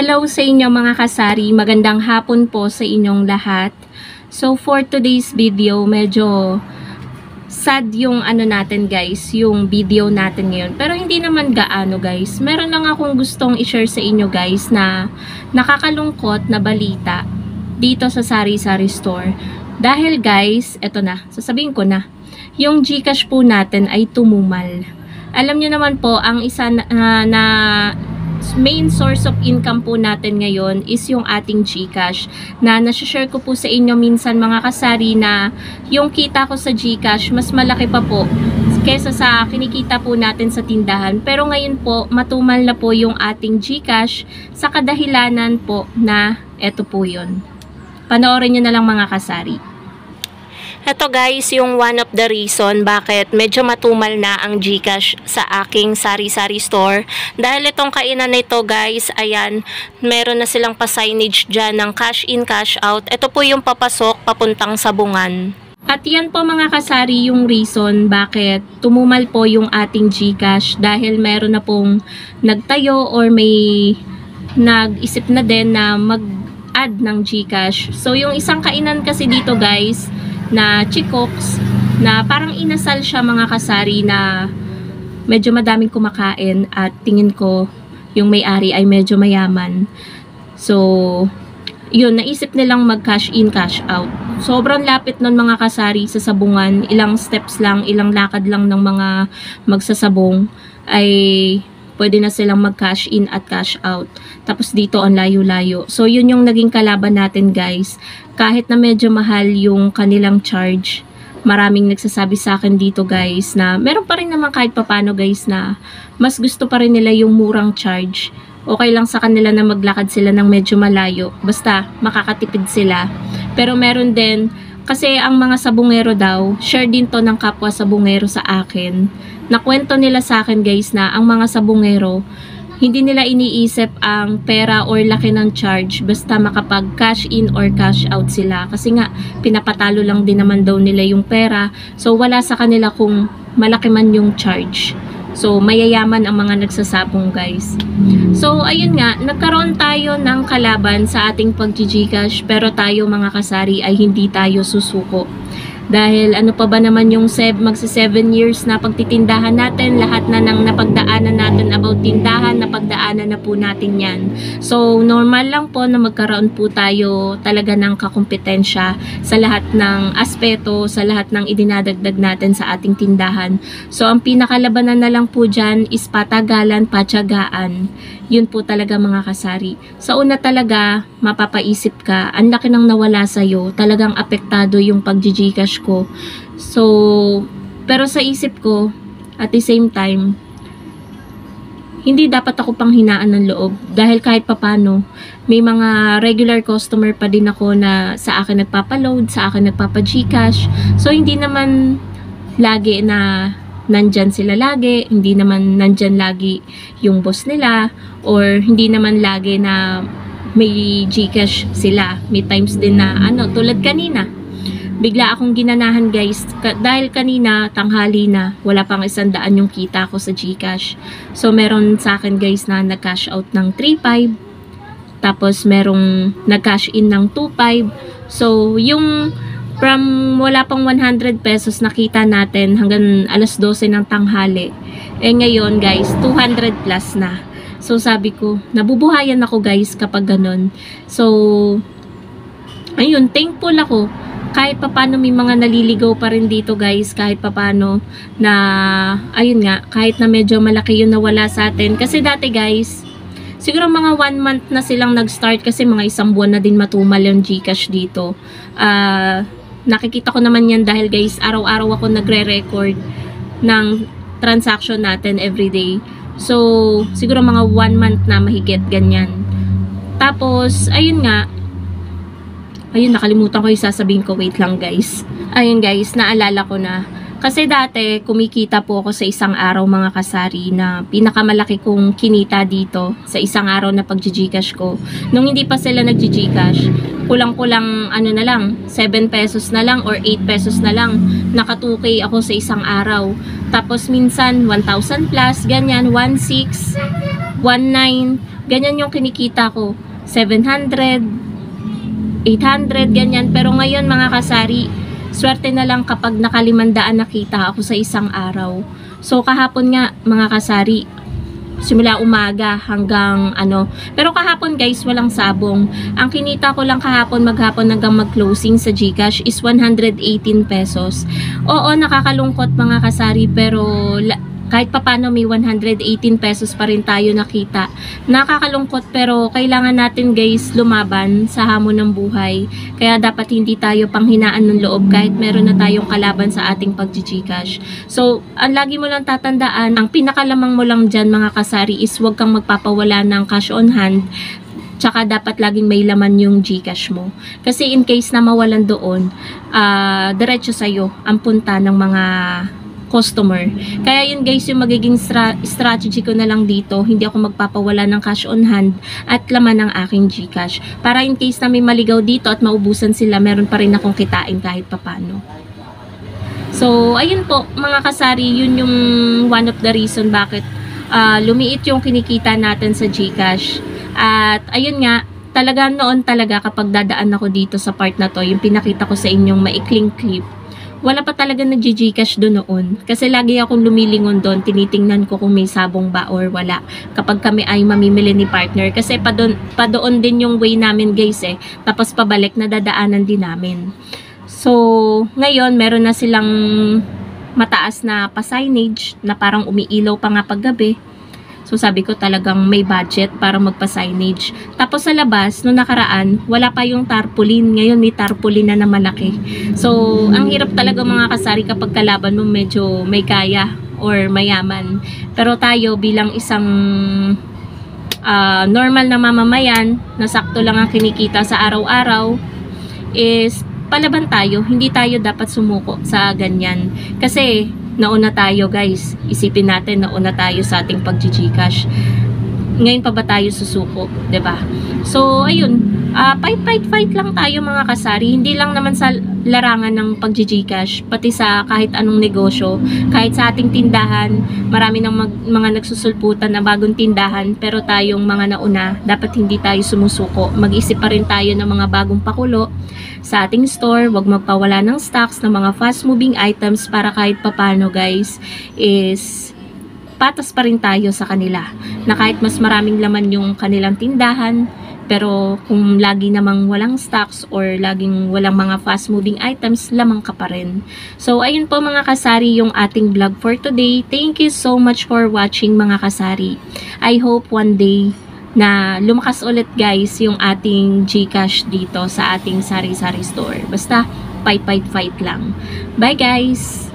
Hello sa inyo mga kasari, magandang hapon po sa inyong lahat. So for today's video, medyo sad yung ano natin guys, yung video natin ngayon. Pero hindi naman gaano guys. Meron lang akong gustong i-share sa inyo guys na nakakalungkot na balita dito sa Sari-Sari Store. Dahil guys, eto na, sasabihin ko na, yung GCash po natin ay tumumal. Alam nyo naman po, ang isa na main source of income po natin ngayon is yung ating GCash na nasi-share ko po sa inyo minsan mga kasari na yung kita ko sa GCash mas malaki pa po kesa sa kinikita po natin sa tindahan. Pero ngayon po matumal na po yung ating GCash sa kadahilanan po na eto po yun. Panoorin nyo na lang mga kasari. Ito guys, yung one of the reason bakit medyo matumal na ang GCash sa aking Sari-Sari Store. Dahil itong kainan na ito guys, ayan, meron na silang pa-signage dyan ng cash in, cash out. Ito po yung papasok, papuntang sabungan. At yan po mga kasari yung reason bakit tumumal po yung ating GCash. Dahil meron na pong nagtayo or may nag-isip na din na mag-add ng GCash. So yung isang kainan kasi dito guys, na Chikoks, na parang inasal siya mga kasari na medyo madaming kumakain at tingin ko yung may-ari ay medyo mayaman. So, yun, naisip nilang mag-cash in, cash out. Sobrang lapit nun mga kasari sa sabungan, ilang steps lang, ilang lakad lang ng mga magsasabong ay pwede na silang mag-cash in at cash out. Tapos dito ang layo-layo. So, yun yung naging kalaban natin guys. Kahit na medyo mahal yung kanilang charge, maraming nagsasabi sa akin dito guys na meron pa rin naman kahit papano guys na mas gusto pa rin nila yung murang charge. Okay lang sa kanila na maglakad sila ng medyo malayo. Basta makakatipid sila. Pero meron din, kasi ang mga sabungero daw, share din to ng kapwa sabungero sa akin. Nakwento nila sa akin guys na ang mga sabungero, hindi nila iniisip ang pera or laki ng charge basta makapag cash in or cash out sila. Kasi nga, pinapatalo lang din naman daw nila yung pera. So, wala sa kanila kung malaki man yung charge. So, mayayaman ang mga nagsasabong guys. So, ayun nga, nagkaroon tayo ng kalaban sa ating pag-GCash pero tayo mga kasari ay hindi tayo susuko. Dahil ano pa ba naman yung magsi 7 years na pagtitindahan natin, lahat na ng napagdaanan natin about tindahan, napagdaanan na po natin yan. So, normal lang po na magkaroon po tayo talaga ng kakumpetensya sa lahat ng aspeto, sa lahat ng idinadagdag natin sa ating tindahan. So, ang pinakalabanan na lang po dyan is patagalan, patyagaan. Yun po talaga mga kasari. Sa una talaga, mapapaisip ka, ang laki nang nawala sa'yo, talagang apektado yung pag-GCash ko. So, pero sa isip ko, at the same time, hindi dapat ako panghinaan ng loob. Dahil kahit papano, may mga regular customer pa din ako na sa akin nagpapaload, sa akin nagpapa-GCash. So, hindi naman lagi na nandyan sila lagi, hindi naman nandyan lagi yung boss nila, or hindi naman lagi na may GCash sila. May times din na tulad kanina, bigla akong ginanahan guys, dahil kanina tanghali na, wala pang 100 yung kita ko sa GCash. So meron sa akin guys na nag-cash out ng 3.5, tapos merong nag-cash in ng 2.5. So yung from wala pang 100 pesos nakita natin hanggang alas 12 ng tanghali, eh ngayon guys 200 plus na. So sabi ko, nabubuhayan ako guys kapag ganun. So ayun, thankful ako kahit papano may mga naliligaw pa rin dito guys, kahit papano na ayun nga, kahit na medyo malaki yung nawala sa atin. Kasi dati guys, siguro mga 1 month na silang nag-start kasi mga 1 buwan na din matumal yung GCash dito. Nakikita ko naman yan dahil guys, araw-araw ako nagre-record ng transaction natin everyday. So, siguro mga 1 month na mahigit ganyan. Tapos, ayun nga, ayun, nakalimutan ko yung sasabihin ko. Wait lang guys. Ayun guys, naalala ko na. Kasi dati, kumikita po ako sa isang araw mga kasari na pinakamalaki kong kinita dito sa isang araw na pag-GCash ko. Nung hindi pa sila nag-GCash, kulang-kulang na lang, 7 pesos na lang or 8 pesos na lang. Naka-2K ako sa isang araw. Tapos minsan, 1,000 plus, ganyan, 1,600, 1,900. ganyan yung kinikita ko. 700, 800, ganyan. Pero ngayon mga kasari, swerte na lang kapag naka-500 nakita ako sa isang araw. So kahapon nga mga kasari, simula umaga hanggang ano. Pero kahapon guys, walang sabong. Ang kinita ko lang kahapon maghapon hanggang mag-closing sa GCash is 118 pesos. Oo, nakakalungkot mga kasari, pero kahit papano may 118 pesos pa rin tayo nakita. Nakakalungkot, pero kailangan natin guys lumaban sa hamon ng buhay. Kaya dapat hindi tayo panghinaan ng loob kahit meron na tayong kalaban sa ating pag-GCash. So, ang lagi mo lang tatandaan, ang pinakalamang mo lang dyan mga kasari is huwag kang magpapawala ng cash on hand. Tsaka dapat laging may laman yung GCash mo. Kasi in case na mawalan doon, diretso sa'yo ang punta ng mga customer. Kaya yun guys, yung magiging strategy ko na lang dito, hindi ako magpapawala ng cash on hand at laman ng aking GCash. Para in case na may maligaw dito at maubusan sila, meron pa rin akong kitain kahit papano. So, ayun po mga kasari, yun yung one of the reason bakit lumiit yung kinikita natin sa GCash. At ayun nga, talaga noon talaga kapag dadaan ako dito sa part na to, yung pinakita ko sa inyong maikling clip, wala pa talaga nag-GCash doon noon. Kasi lagi akong lumilingon doon, tinitingnan ko kung may sabong ba or wala. Kapag kami ay mamimili ni partner. Kasi pa doon din yung way namin guys eh. Tapos pabalik na dadaanan din namin. So, ngayon meron na silang mataas na pa-signage na parang umiilaw pa nga paggabi. So sabi ko talagang may budget para magpa-signage. Tapos sa labas, no nakaraan, wala pa yung tarpaulin. Ngayon may tarpaulin na malaki. So ang hirap talaga mga kasari kapag kalaban mo medyo may kaya or mayaman. Pero tayo bilang isang normal na mamamayan, na sakto lang ang kinikita sa araw-araw, is palaban tayo. Hindi tayo dapat sumuko sa ganyan. Kasi nauna tayo guys, isipin natin nauna tayo sa ating pag-GCash. Ngayon pa ba tayo susuko, 'di ba? So ayun, fight lang tayo mga kasari. Hindi lang naman sa larangan ng pag-GCash, pati sa kahit anong negosyo, kahit sa ating tindahan. Marami ng mga nagsusulputan na bagong tindahan, pero tayong mga nauna, dapat hindi tayo sumusuko. Mag-isip pa rin tayo ng mga bagong pakulo sa ating store. Huwag magpawala ng stocks ng mga fast moving items para kahit papano guys is patas pa rin tayo sa kanila, na kahit mas maraming laman yung kanilang tindahan, pero kung lagi namang walang stocks or laging walang mga fast moving items, lamang ka pa rin. So ayun po mga kasari yung ating vlog for today. Thank you so much for watching mga kasari. I hope one day na lumakas ulit guys yung ating GCash dito sa ating sari-sari store. Basta fight lang. Bye guys!